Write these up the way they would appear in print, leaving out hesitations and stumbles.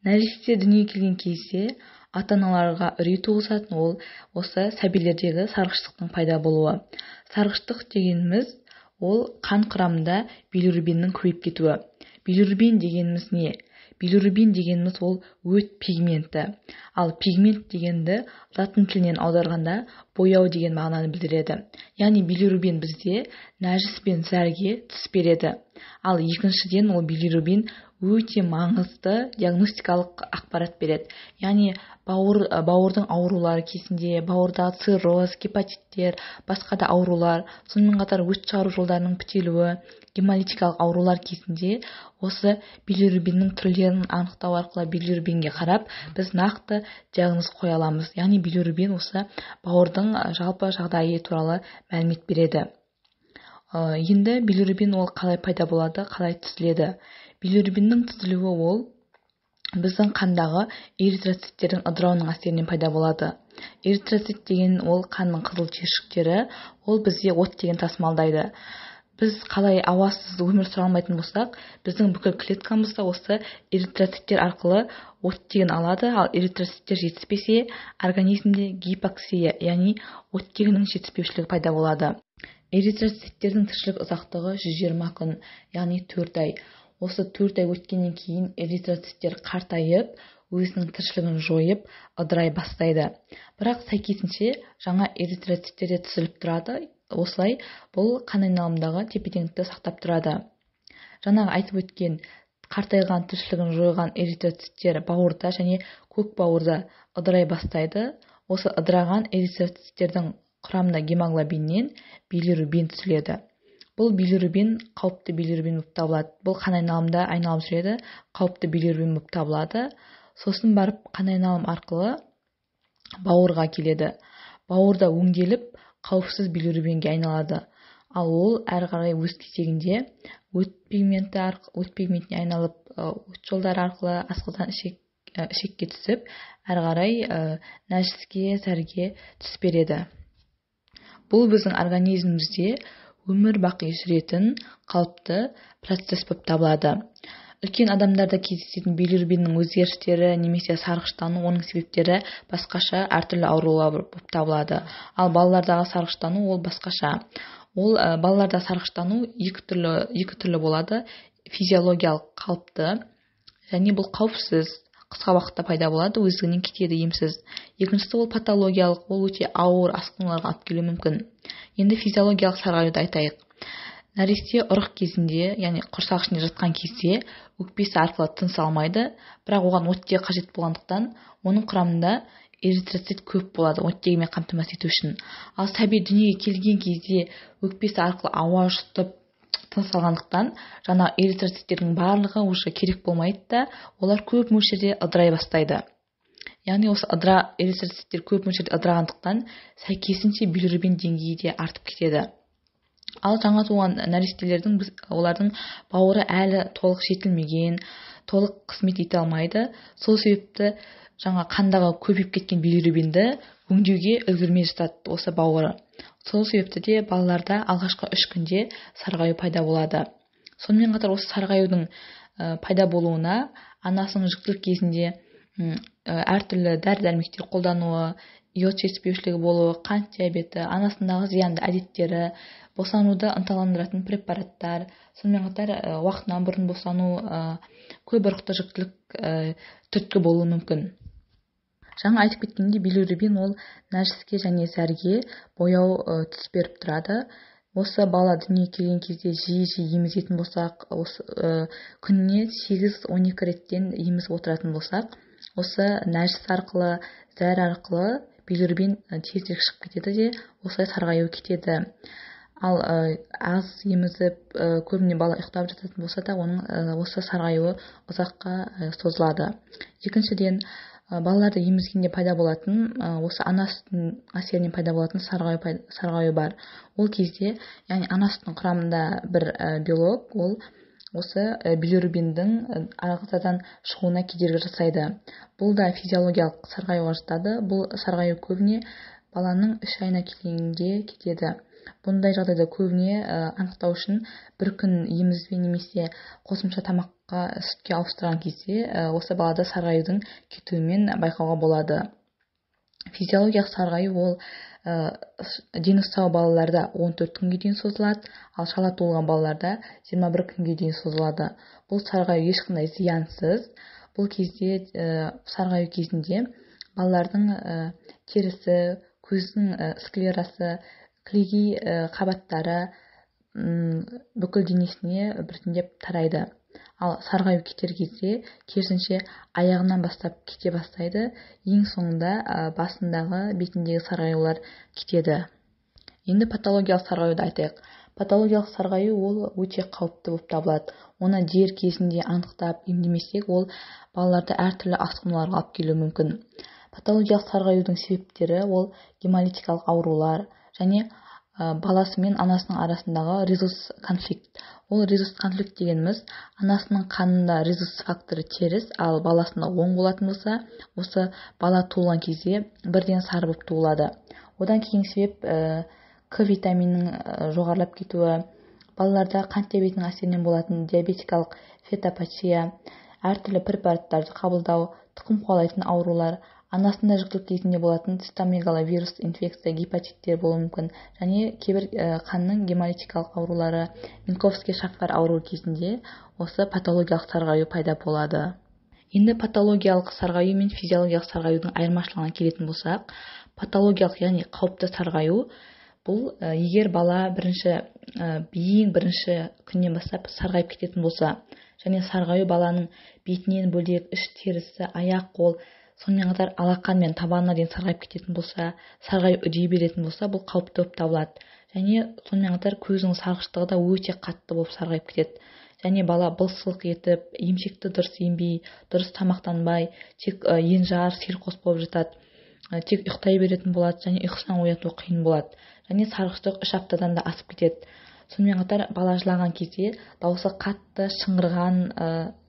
Нәресте дүниеге келген кезде ата-аналарға үрей туғызатын ол осы сәбилердегі сарғыштықтың пайда болуы. Сарғыштық дегеніміз ол қан құрамында билирубиннің көбейіп кетуі. Билирубин дегеніміз не? Билирубин дегеніміз ол өт пигменті. Ал пигмент дегенді латын тілінен аударғанда бояу деген мағынаны білдіреді. Яғни билирубин бізде нәжіс пен зәрге түс береді. Ал екіншіден ол билирубин өте маңызды диагностикалық ақпарат береді. Яғни бауырдың аурулары кезінде, бауырдағы цирроз, гепатиттер, басқа да аурулар, сонымен қатар өт шығару жолдарының бітелуі, гемолитикалық аурулар кезінде осы билирубиннің түрлерін анықтау арқылы билирубинге қарап, біз нақты диагноз қоя аламыз. Яғни билирубин осы бауырдың жалпы жағдайы туралы мәлімет береді. Енді билирубин ол қалай пайда болады, қалай түзіледі? Билирубиннің түзілуі ол біздің қандағы эритроциттердің ыдырауының әсерінен пайда болады. Эритроцит деген ол қанның қызыл түйіршіктері, ол бізде оттегін тасымалдайды. Біз қалай ауасыз өмір сүре алмайтын болсақ, біздің бүкіл клеткамызда осы эритроциттер арқылы оттегін алады, ал эритроциттер жетіспесе, организмде гипоксия, яғни оттегінің жетіспеушілігі пайда болады. Эритроциттердің тіршілік ұзақтығы 120 күн, яғни 4 ай. Осы 4 ай өткеннен кейін эритроциттер қартайып, өзінің тіршілігін жойып, ыдырай бастайды. Бірақ сәйкесінше жаңа эритроциттер түзіліп тұрады. Осылай бұл қан айналымындағы тепе-теңдікті сақтап тұрады. Жаңағы айтып өткен қартайған, тіршілігін жойған эритроциттер бауырда және көк бауырда ыдырай бастайды. Осы ыдыраған эритроциттердің құрамында гемоглобиннен билирубин түзіледі. Бұл билирубин қауіпті билирубин болып табылады. Бұл қан айналымында айналып жүреді, қауіпті билирубин болып табылады. Сосын барып қан айналым арқылы бауырға келеді. Бауырда өңделіп, қауіпсіз билирубинге айналады. Ал ол әрі қарай өз кезегінде өт пигментіне айналып, өт жолдары арқылы асқазан ішекке түсіп, әрі қарай нәжіске, зәрге түс береді. Бұл біздің организмімізде өмір бақи жүретін қалыпты процесс болып табылады. Үлкен адамдарда кездесетін билирубиннің өзгерістері немесе сарғыштану, оның себептері басқаша, әртүрлі аурулар болып табылады. Ал балалардағы сарғыштану ол басқаша. Ол балаларда сарғыштану екі түрлі болады. Физиологиялық қалыпты, және бұл қауіпсіз, қысқа уақытта пайда болады, өздігінен кетеді, емсіз. Екіншісі ол патологиялық, ол өте ауыр асқынуларға алып келуі мүмкін. Енді физиологиялық сарғаюды айтайық. Нәресте ұрық кезінде, яғни құрсақ ішінде жатқан кезде өкпесі арқылы тыныс алмайды, бірақ оған оттегі қажет болғандықтан, оның құрамында эритроцит көп болады, оттегімен қамтамасыз ету үшін. Ал сәби дүниеге келген кезде өкпесі арқылы ауа жұтып тыныс алғандықтан, жаңа эритроциттердің барлығы уже керек болмайды да, олар көп мөлшерде ыдырай бастайды. Яғни осы эритроциттер көп мөлшерде ыдырағандықтан, сәйкесінше билирубин деңгейі де артып кетеді. Ал жаңа туған нәрестелердің олардың бауыры әлі толық жетілмеген, толық қызмет ете алмайды. Сол себепті жаңа қандағы көбейіп кеткен билирубинді өңдеуге үлгермей жатады осы бауыры. Сол себепті де балаларда алғашқы 3 күнде сарғаю пайда болады. Сонымен қатар осы сарғаюдың пайда болуына анасының жүктілік кезінде әртүрлі дәрі-дәрмектер қолдануы, йод жетіспеушілігі болуы, қант диабеті, анасындағы зиянды әдеттері, босануды ынталандыратын препараттар, сонымен қатар уақытынан бұрын босану, көп ұрықты жүктілік түрткі болуы мүмкін. Жаңа айтып кеткенде билирубин ол нәжіске және зәрге бояу түс беріп тұрады. Осы бала дүниеге келген кезде жиі емізетін болсақ, күніне 8-12 реттен емізіп отыратын болсақ, осы нәжіс арқылы, зәр арқылы билирубин тезірек шығып кетеді де, осылай сарғаю кетеді. Ал аз емізіп, көбіне бала ұйықтап жататын болса да, оның осы сарғаюы ұзаққа созылады. Екіншіден, балаларды емізгенде пайда болатын, осы ана сүтінің әсерінен пайда болатын сарғаю бар. Ол кезде, яғни ана сүтінің құрамында бір белок, ол осы билирубиндің ағзадан шығуына кедергі жасайды. Бұл да физиологиялық сарғаюға жатады. Бұл сарғаю көбіне баланың 3 айына келгенде кетеді. Бұндай жағдайда көбіне анықтау үшін бір күн емізбей немесе қосымша тамаққа сүтке ауыстырған кезде осы балада сарғаюдың кетуімен байқауға болады. Физиологиялық сарғаю ол дені сау балаларда 14 күнге дейін созылады, ал шала туылған балаларда 21 күнге дейін созылады. Бұл сарғаю ешқандай зиянсыз. Бұл кезде сарғаю кезінде балалардың терісі, көздің склерасы, кілегей қабаттары бүкіл денесіне біртіндеп тарайды. Ал сарғаю кетер кезде керісінше аяғынан бастап кете бастайды. Ең соңында басындағы, бетіндегі сарғаюлар кетеді. Енді патологиялық сарғаюды айтайық. Патологиялық сарғаю ол өте қауіпті болып табылады. Оны дер кезінде анықтап емдемесек, ол балаларды әртүрлі асқынуларға алып келуі мүмкін. Патологиялық сарғаюдың себептері ол гемолитикалық аурулар және баласы мен анасының арасындағы резус конфликт. Ол резус конфликт дегеніміз, анасының қанында резус факторы теріс, ал баласында оң болатын болса, осы бала туылған кезде бірден сары болып туылады. Одан кейін себеп К витаминінің жоғарылап кетуі, балаларда қант диабетінің әсерінен болатын диабетикалық фетопатия, әртүрлі препараттарды қабылдау, тұқым қуалайтын аурулар, анасында жүктілік кезінде болатын цитомегаловирус инфекция, гепатиттер болуы мүмкін, және кейбір қанның гемолитикалық аурулары, Минковский шақпар ауруы кезінде осы патологиялық сарғаю пайда болады. Енді патологиялық сарғаю мен физиологиялық сарғаюдың айырмашылығына келетін болсақ, патологиялық, яғни қауіпті сарғаю бұл егер бала ең бірінші күннен бастап сарғайып кететін болса, және сарғаю баланың бетінен бөлек іш терісі, аяқ, қол, сонымен қатар алақан мен табанына дейін сарғайып кететін болса, сарғаю үдей беретін болса, бұл қауіпті болып табылады. Және сонымен қатар көздің сарғыштығы да өте қатты болып сарғайып кетеді. Және бала былсылық етіп, емшекті дұрыс ембей, дұрыс тамақтанбай, тек енжар, селқос болып жатады. Тек ұйықтай беретін болады, және ұйқысынан ояту қиын болады. Және сарғыштық 3 аптадан да асып кетеді. Сонымен қатар бала жылаған кезде дауысы қатты шыңғырған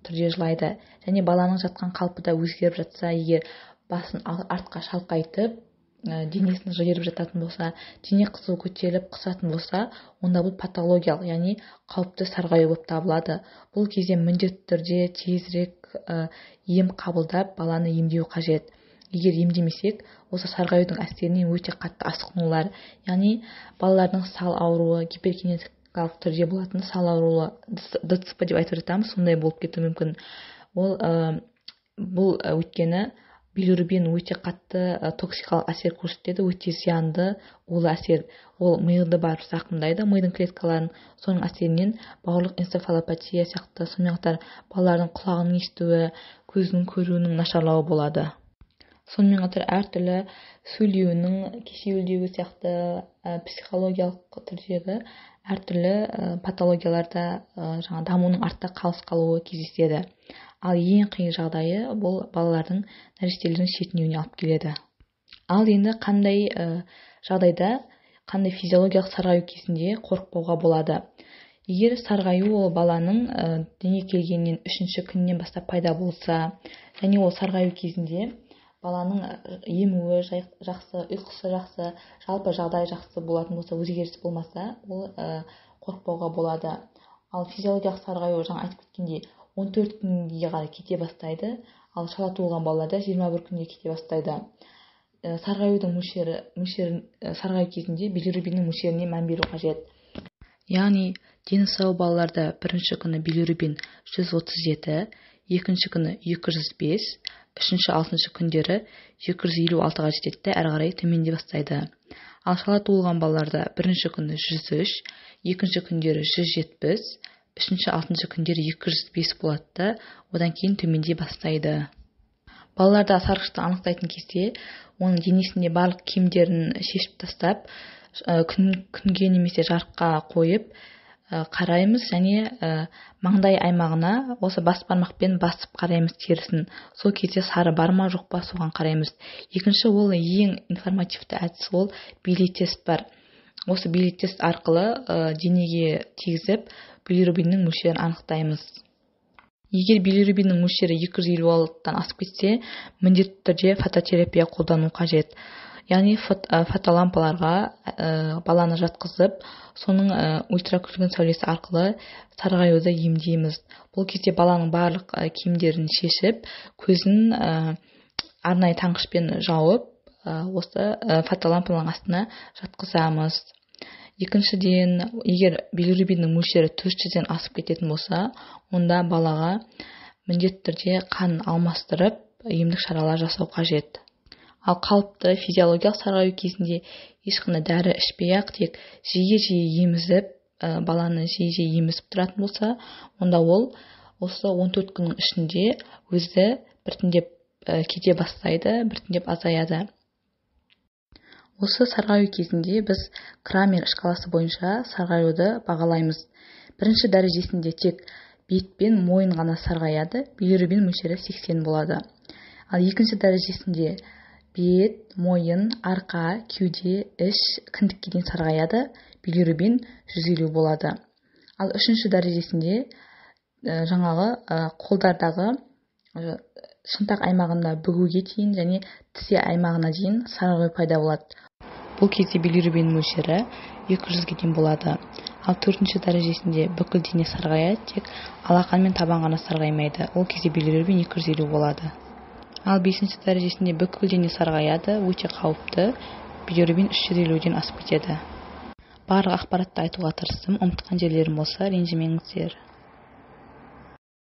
түрде жылайды. Және баланың жатқан қалпы да өзгеріп жатса, егер басын артқа шалқайтып, денесін жиырып жататын болса, дене қызуы көтеріліп қысатын болса, онда бұл патологиялық, яғни қауіпті сарғаю болып табылады. Бұл кезде міндетті түрде тезірек ем қабылдап баланы емдеу қажет. Егер емдемесек, осы сарғаюдың әсерінен өте қатты асқынулар, яғни балалардың сал ауруы, гиперкинетикалық түрде болатын сал ауруы, ДЦП деп айтып жатамыз, сондай болып кетуі мүмкін. Бұл өйткені билирубин өте қатты токсикалық әсер көрсетеді, өте зиянды улы әсер. Ол миды барып зақымдайды, мидың клеткаларын, соның әсерінен бауырлық энцефалопатия сияқты, сонымен қатар балалардың құлағының естуі, көзінің көруінің нашарлауы болады. Сонымен қатар әртүрлі сөйлеуінің кешеуілдеуі сияқты психологиялық түрдегі әртүрлі патологияларда дамуының артта қалыс қалуы кездеседі. Ал ең қиын жағдайы бұл балалардың нәрестелердің шетінеуіне алып келеді. Ал енді қандай жағдайда, қандай физиологиялық сарғаю кезінде қорықпауға болады? Егер сарғаю ол баланың дене келгеннен 3-ші күннен бастап пайда болса, және ол сарғаю кезінде баланың емуі жақсы, ұйқысы жақсы, жалпы жағдай жақсы болатын болса, өзгеріс болмаса, ол қорықпауға болады. Ал физиологиялық сарғаю, жаңа айтып кеткендей, 14 күнге қарай кете бастайды, ал шала туылған балаларда 21 күнге кете бастайды. Сарғаюдың сарғаю кезінде билирубиннің мөлшеріне мән беру қажет. Яғни дені сау балаларда бірінші күні билирубин 137, екінші күні 205, 3-6 күндері 256-ға жетеді, әрі қарай төмендей бастайды. Ал шала туылған балаларда бірінші күні 103, екінші күндері 170, 3-6 күндері 205 болады, одан кейін төмендей бастайды. Балаларда сарғыштықты анықтайтын кезде оның денесінде барлық киімдерін шешіп тастап, күнге немесе жарыққа қойып қараймыз, және маңдай аймағына осы бас бармақпен басып қараймыз терісін. Сол кезде сары бар ма жоқ па, соған қараймыз. Екінші, ол ең информативті әдіс, ол билет тест бар. Осы билет тест арқылы денеге тигізіп билирубиннің мөлшерін анықтаймыз. Егер билирубиннің мөлшері 256-тан асып кетсе, міндетті түрде фототерапия қолдану қажет. яғни фотолампаларға баланы жатқызып, соның ультракүлгін сәулесі арқылы сарғаюды емдейміз. Бұл кезде баланың барлық киімдерін шешіп, көзін арнайы таңғышпен жауып, осы фотолампаның астына жатқызамыз. Екіншіден, егер билирубиннің мөлшері 400-ден асып кететін болса, онда балаға міндетті түрде қан алмастырып, емдік шаралар жасау қажет. Ал қалыпты физиологиялық сарғаю кезінде ешқандай дәрі ішпей-ақ тек жиі-жиі емізіп, баланы жиі-жиі емізіп тұратын болса, онда ол осы 14 күннің ішінде өзі біртіндеп кете бастайды, біртіндеп азаяды. Осы сарғаю кезінде біз Крамер шкаласы бойынша сарғаюды бағалаймыз. Бірінші дәрежесінде тек бет пен мойын ғана сарғаяды, билирубин мөлшері 80 болады. Ал екінші дәрежесінде бет, мойын, арқа, кеуде, іш, кіндікке дейін сарғаяды, билирубин 150 болады. Ал үшінші дәрежесінде жаңағы қолдардағы шынтақ аймағында бүгуге дейін және тісе аймағына дейін сарғаю пайда болады. Бұл кезде билирубин мөлшері 200-ге дейін болады. Ал төртінші дәрежесінде бүкіл дене сарғаяды, тек алақан мен табан ғана сарғаймайды. Ол кезде билирубин 250 болады. Ал 5-ші дәрежесінде бүкіл дене сарғаяды, өте қауіпті, билирубин 350-ден асып кетеді. Барлық ақпаратты айтуға тырыстым, ұмытқан жерлерім болса ренжімеңіздер.